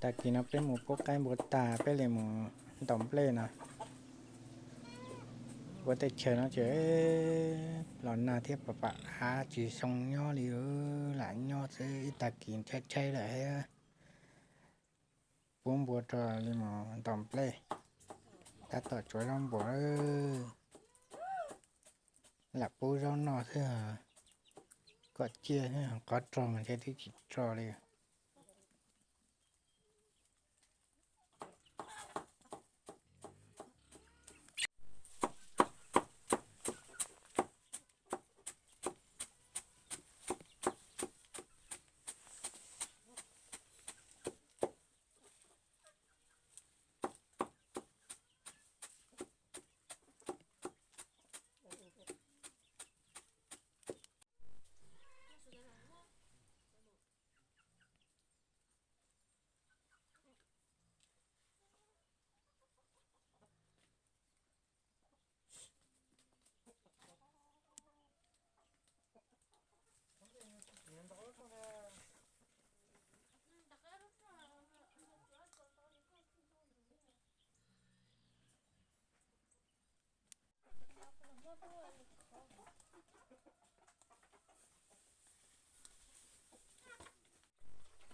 ta kỳ nó bé một bó cái một tà bé lên một tổng play nè bữa tay chờ nó chơi lòn na tiếp bạc à chỉ xong nho thì lại nho sẽ ta kỳ chơi chơi lại bốn bữa trò lên một tổng play taต่อchuối long bữa là bố rau nọ thế à có chia thế có trò mà chơi thì chỉ trò đi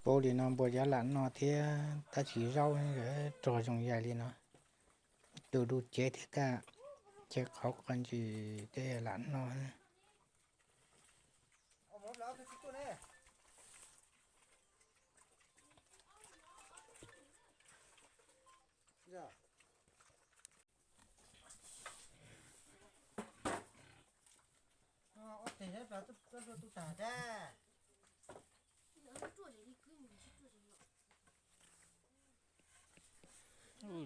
โปลีนอนบวชหลานนอเทียถ้าฉีเราเนี่ยจอจงใหญ่เลยเนาะดูเจ๊ที่ก้าเจ๊เขากันจีเจ๊หลานนอน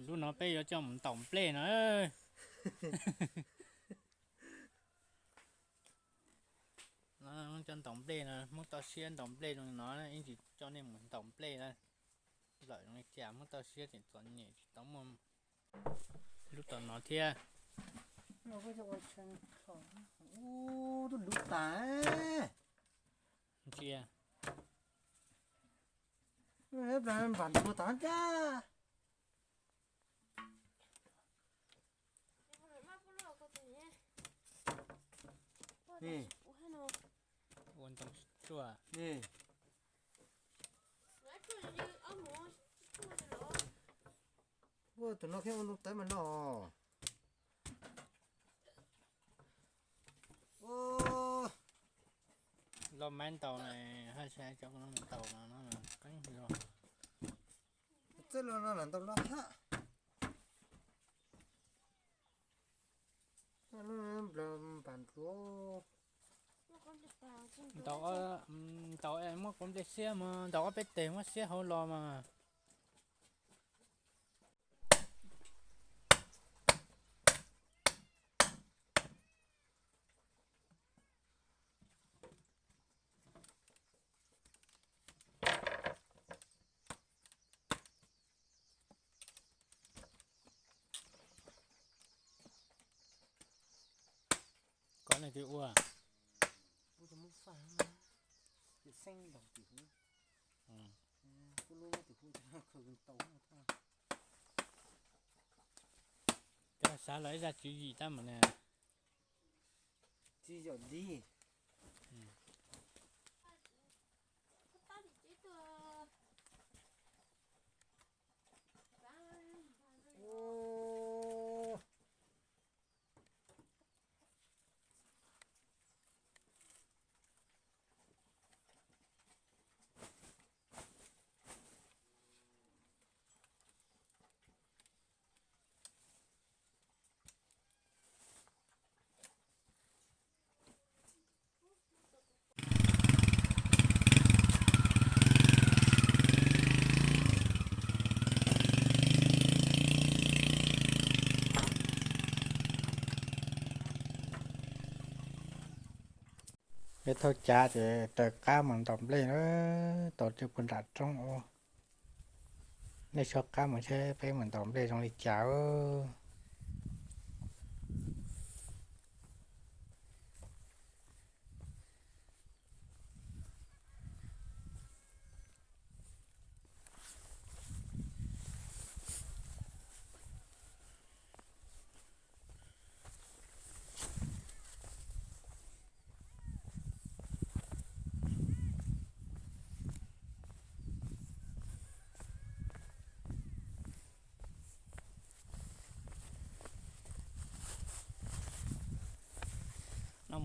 lúc nó bây giờ cho mình tổng play nó nó cho tổng play nó muốn tao xuyên tổng play rồi nó anh chỉ cho nên mình tổng play đây lợi nó chả muốn tao xuyên thì toàn nhẹ tóm mà lúc tao nó thia nó có cho chân không ô tôi lụt tả chia nó hết ra bản tôi tả cha nè quân tổng chua nè ô tụi nó kêu lụt tả mà nó ô lo men tàu này hai xe cho nó tàu mà nó là cánh gì rồi thế là nó làm tao lo ha nó làm bản đồ tàu em mất cũng để xe mà tàu có biết tiền mất xe hậu lo mà con này thì ua ủa tụi muốn phá mà để xanh đồng tử cô luôn tử hú thì khởi gần tàu mà thôi cái xã lấy ra chữ gì ta mà nè chi giờ đi ô cái thôi cha thì tờ cá mình tổng lên nó tổ chức quân đặt trong ô nên cho cá mình sẽ phải mình tổng lên trong đi cháo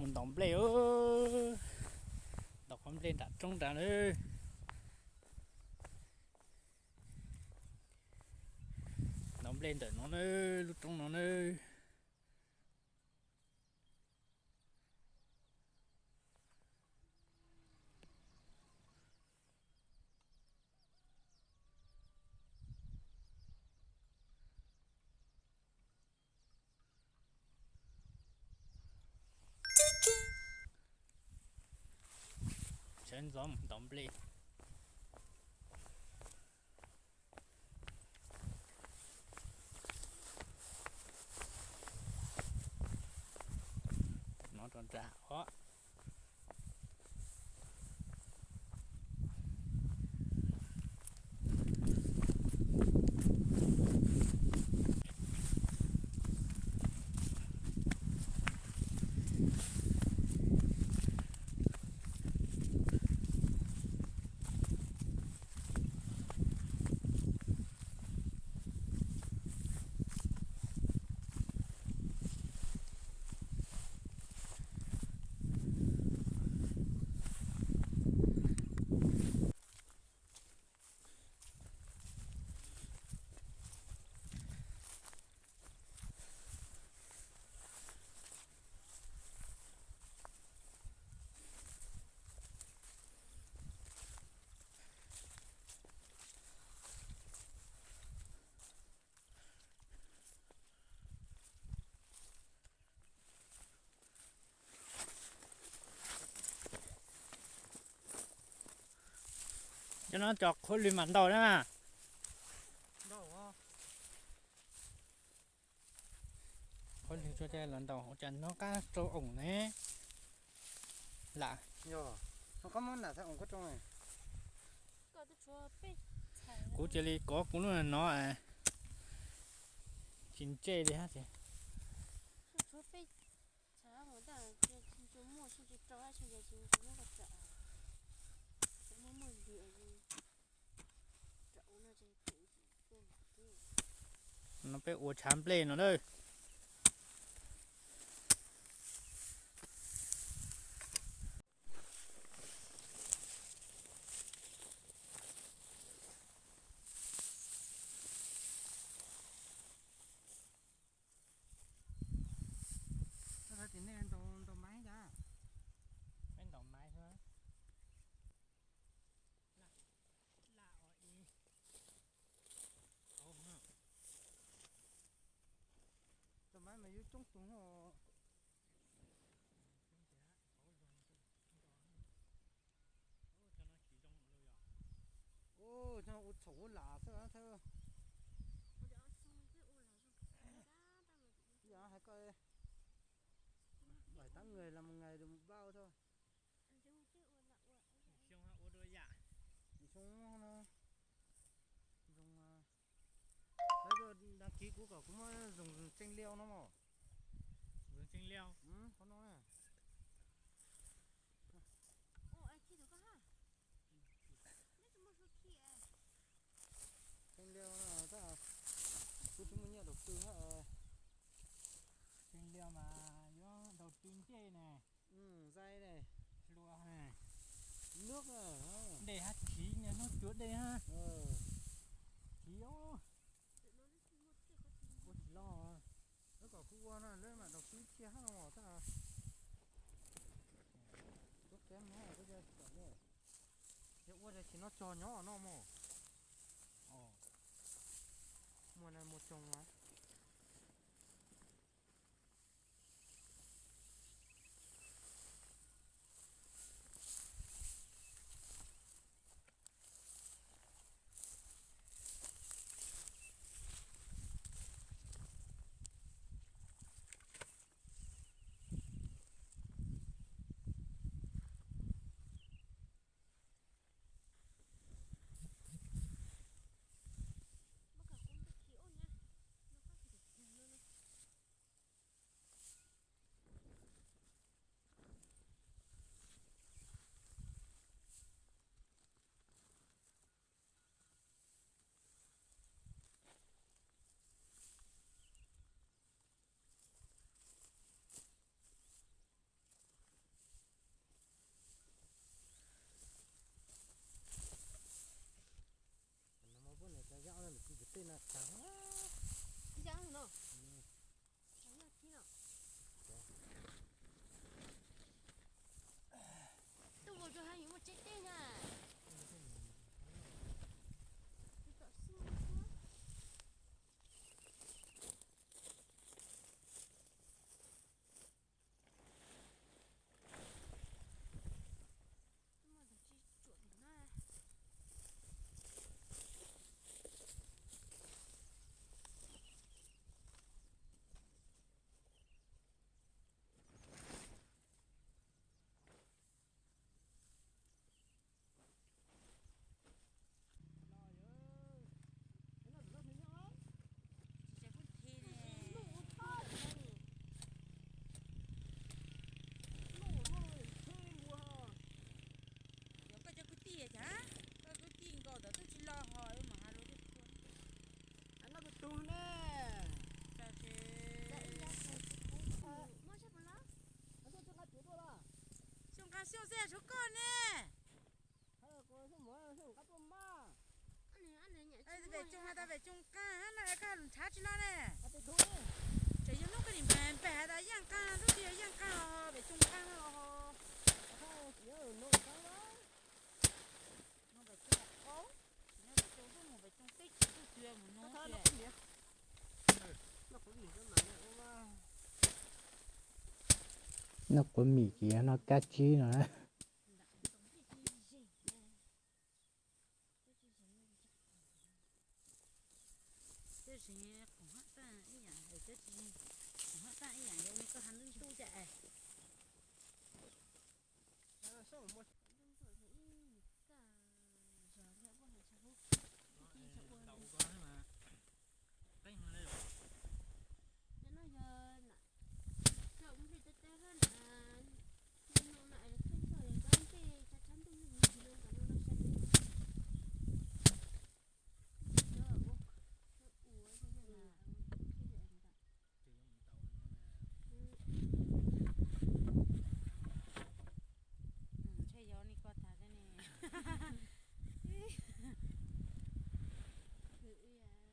mình tổng play ơi đọc không lên đặt trong trả ơi tổng lên đợi nó ơi lúc trong nó ơi chân gió mình tổng play nó tròn trả đó cho nó chọc khối luyện mặn đầu đó mà đâu á khối luyện cho chơi lần đầu hỗ trợ nó cá trâu ủng nè lạ nhờ nó có món nào sao không có trong này cú chơi đi có cũng là nó à chín chơi đi ha chị nó phải uống chán play nó đây nó phải tính nên đồ máy ra bên đồng mai thôi đồ máy mà dưới trúng trúng họ ô nó ụt sổ là sao thơ dạ hãy coi 7-8 người làm một ngày được một bao thôi xong ha ô đôi dạ xuống nó dùng đấy rồi đăng ký của cậu cũng dùng chanh leo nó mà vườn chanh leo có nói à chanh leo nó rất là cứ chúng mình nhận đầu tư hết chanh leo mà nó đầu tiên chơi nè dây này lúa nè nước này để hát khí nha nó chuột đây ha khí ó cô chỉ lo nó có khu nó lên mà đầu tư chia hết nó ta tốt kém nó bây giờ chọn này hiệu quả chỉ nó cho nhỏ nó mà mùa này một trồng mà tên là thắng Giang nó. Thắng là chi nó. Tôi vừa cho hai những một chết tên à. Tôi tạo sinh quá. Tôi mà được chi chuột nó à. Chỉ có thế nè. Giống cái cho cái tia chả. Cái tia gọi đó tôi chỉ lo hỏi mà hai đứa cái cuốn. anh nó bị trùng nè Chào chị. Mua cho nó. anh tôi cho nó chủ tôi là Xong cá siêu xe số con nè. hay là có số mỗi số các tôi ma Anh này nhảy. Ai về chung hay ta về chung cá này cá chả chỉ nó nè. anh tôi thôi Chỉ cho nó cái điểm bền bè đã giang cá lúc kia giang cá họ về chung cá họ. không nhớ nổi cái đó Nó về chung ố. Nó về chung cái một về chung tích cái chuyện một nó nó thấy chuyện. nó có gì cái mà nó nó có mì kia nó cá chi nữa Cái gì cũng hết ta ý nhà để cái gì cũng hết ta ý nhà giống như cái hắn đứng tu chạy. sao mà Đậu con ấy mà. Cái mà đây rồi. Chơi gió đi qua thả đây nè. Đậu nó sai. Đậu này.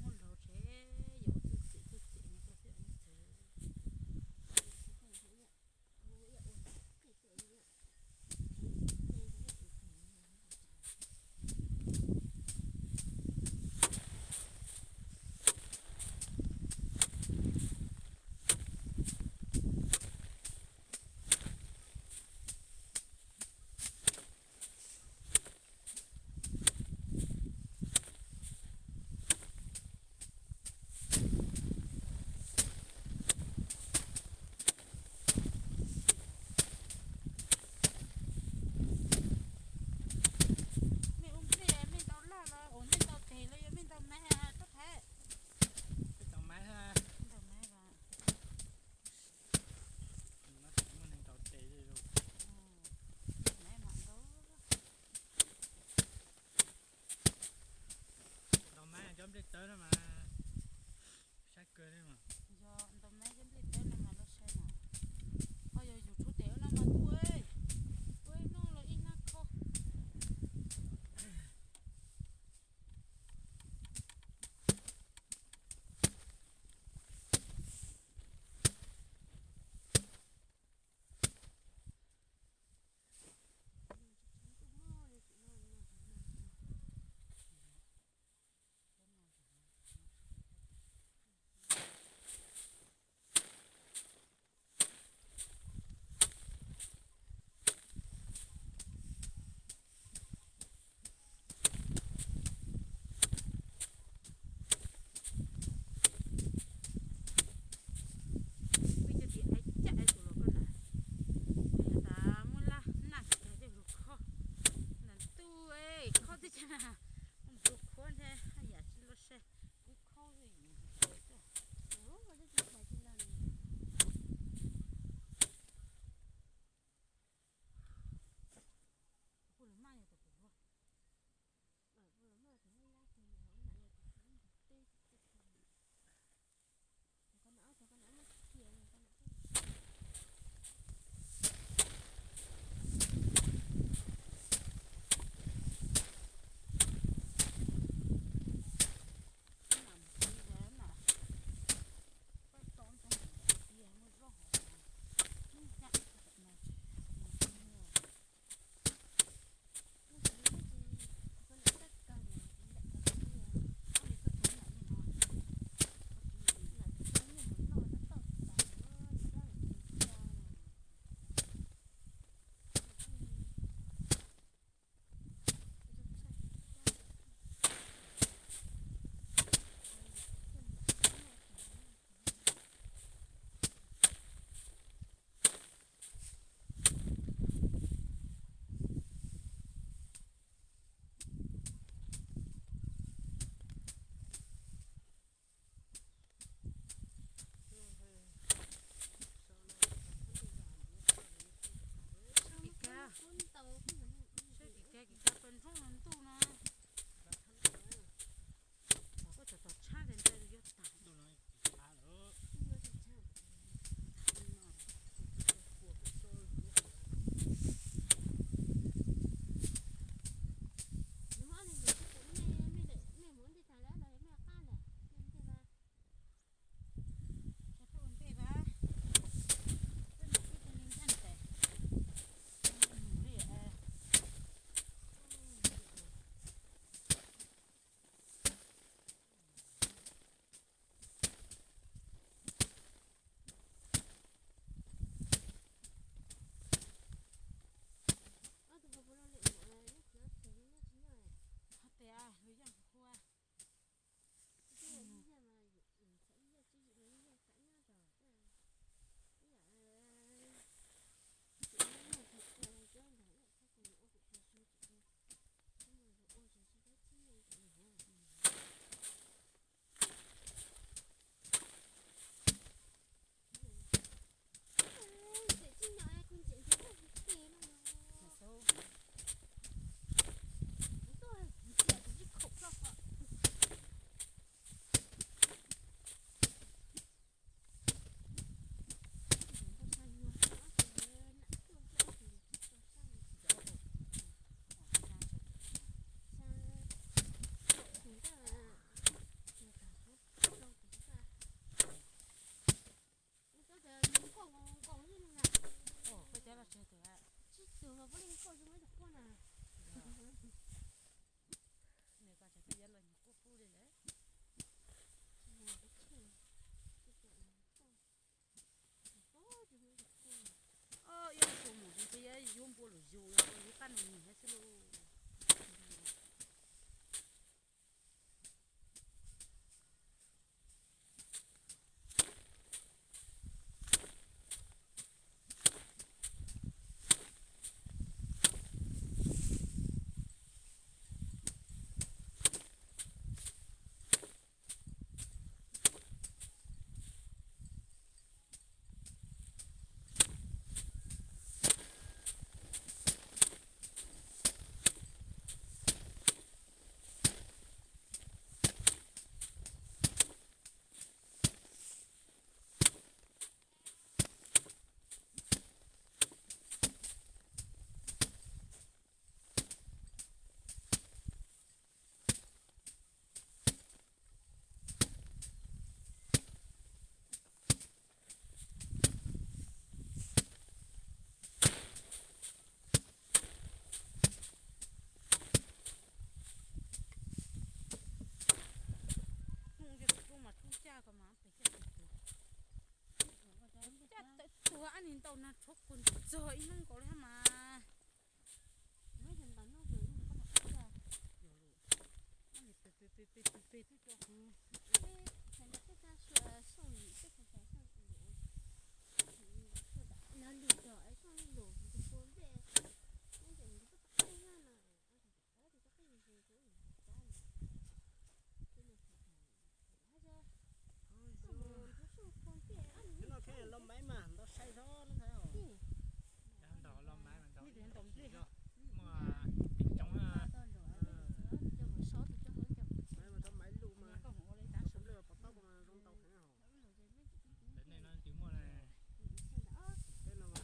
Muốn đồ chế dấu tự tự như có sự như thế. Mẹ ôm cái này mình tao lo là ổn mình tao thì là mình tao mẹ có thế. Cái tao mẹ ha. Tao mẹ và nó cũng nên tao tệ đi luôn. Mẹ mặn đó. Tao mẹ chấm đi tới đó mà. Sát cơ đấy mà. Do tao mẹ chấm đi tới nó mà nó sai mà. Ôi giờ dù chú téo nó mà quê. Quê nó là ít nát khô. ปั้นหนีให้สโล ตัวอันนี้ตอนนั้นชกคนเจออีนั่งก็เลยมาไม่ถึงตอนนู้นเลยเขาบอกว่าอันนี้ไปที่ตัวหูฉันจะจะ送你这个才上楼是的那里头哎上楼就说呗那个你不打电话呢而且这个也是可以家里真的是他说不是方便啊你 nó cái lông máy mà nó say gió nó thấy không Dạ, hắn đỏ lo máy mình đỏ chỉ cho mà bị chống máy mà tao máy lụ mà sống được bắt tóc mà rong tàu thế nào đến đây nó chỉ mua này thế nào mà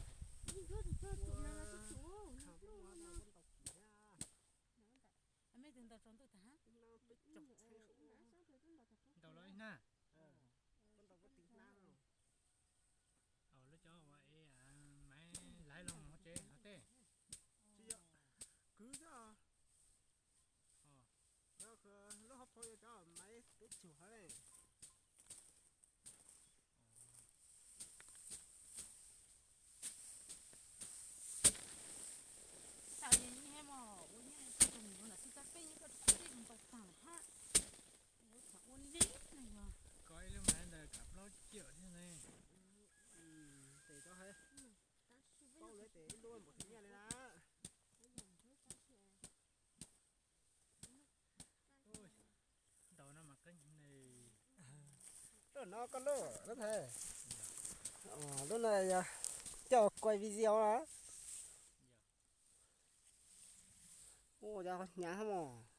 mấy thằng tao trốn tụi hả đầu lối nè con tàu có tiếng nam không lúc cho vậy máy lái lông nó chế hả thế cứ cho nó hấp thôi cho máy biết chịu hết này sao vậy nhé mà ôi nhé cùng nó là chúng ta cái cái chúng ta tặng ha ôi thằng ôn lý này mà coi lúc này là cặp nó chịu thế này để cho hết bao lấy để luôn một thứ nhà này đã ôi đầu nó mặc cái này rồi nó có lỗ nó thế lúc này cho quay video đó ô ra nhà hả mò